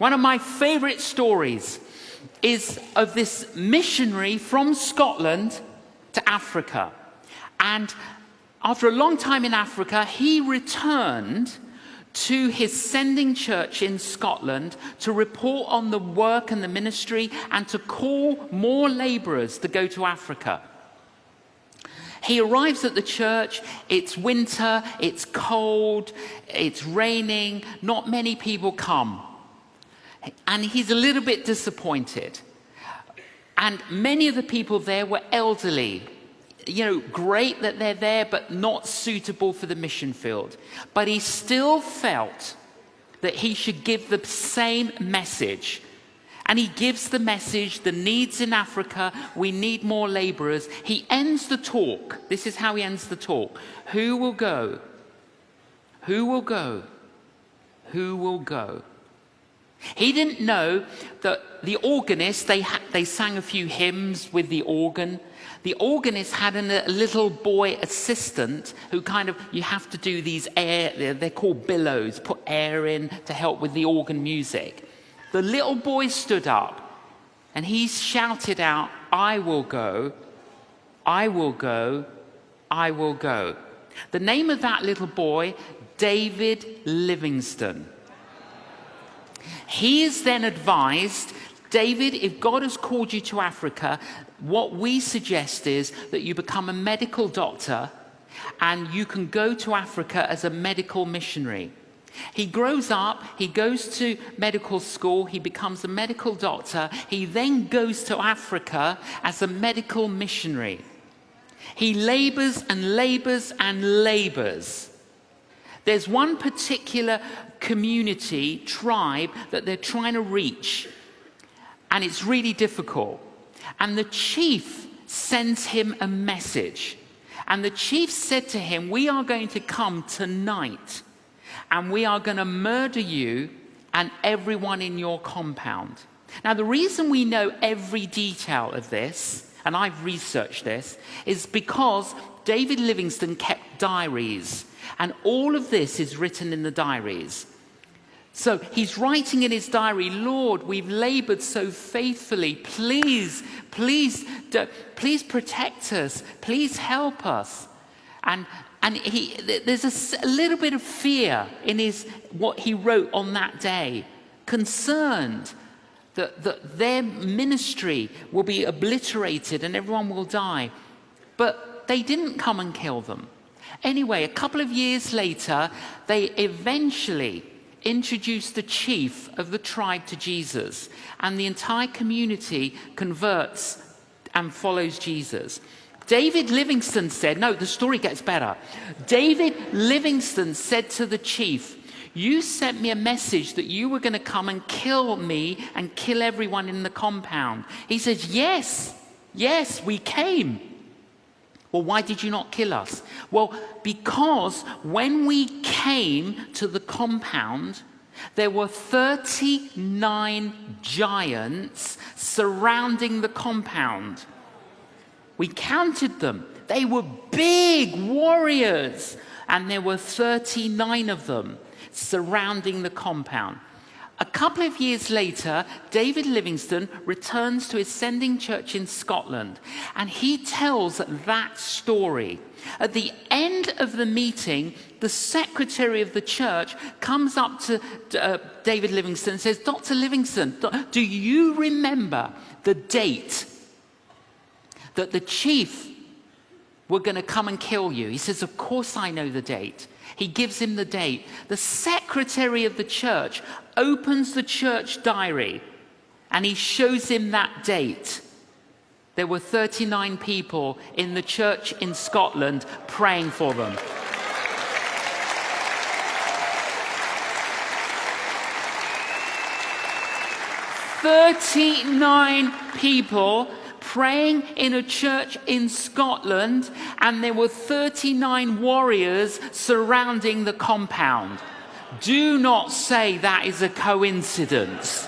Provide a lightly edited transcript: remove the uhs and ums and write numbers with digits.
One of my favorite stories is of this missionary from Scotland to Africa. And after a long time in Africa, he returned to his sending church in Scotland to report on the work and the ministry and to call more laborers to go to Africa. He arrives at the church, it's winter, it's cold, it's raining, not many people come. And he's a little bit disappointed. And many of the people there were elderly. You know, great that they're there, but not suitable for the mission field. But he still felt that he should give the same message. And he gives the message, the needs in Africa, we need more laborers. He ends the talk. This is how he ends the talk. Who will go? Who will go? Who will go? He didn't know that the organist, they sang a few hymns with the organ. The organist had a little boy assistant who you have to do these they're called billows, put air in to help with the organ music. The little boy stood up and he shouted out, I will go, I will go, I will go. The name of that little boy, David Livingstone. He is then advised, David, if God has called you to Africa, what we suggest is that you become a medical doctor and you can go to Africa as a medical missionary. He grows up, he goes to medical school, he becomes a medical doctor, he then goes to Africa as a medical missionary. He labors and labors and labors. There's one particular community, tribe, that they're trying to reach, and it's really difficult. And the chief sends him a message. And the chief said to him, we are going to come tonight and we are going to murder you and everyone in your compound. Now, the reason we know every detail of this, and I've researched this, is because David Livingstone kept diaries. And all of this is written in the diaries. So he's writing in his diary, Lord, we've labored so faithfully. Please protect us. Please help us. And there's a little bit of fear in what he wrote on that day, concerned that their ministry will be obliterated and everyone will die. But they didn't come and kill them. Anyway, a couple of years later, they eventually introduced the chief of the tribe to Jesus, and the entire community converts and follows Jesus. David Livingstone said, no, the story gets better. David Livingstone said to the chief, you sent me a message that you were going to come and kill me and kill everyone in the compound. He says, yes, we came. Well, why did you not kill us? Well, because when we came to the compound, there were 39 giants surrounding the compound. We counted them. They were big warriors, and there were 39 of them surrounding the compound. A couple of years later, David Livingstone returns to his sending church in Scotland, and he tells that story. At the end of the meeting, the secretary of the church comes up to David Livingstone and says, Dr. Livingstone, do you remember the date that the chief were going to come and kill you? He says, of course I know the date. He gives him the date. The secretary of the church opens the church diary and he shows him that date. There were 39 people in the church in Scotland praying for them. "39 people praying in a church in Scotland, and there were 39 warriors surrounding the compound. Do not say that is a coincidence.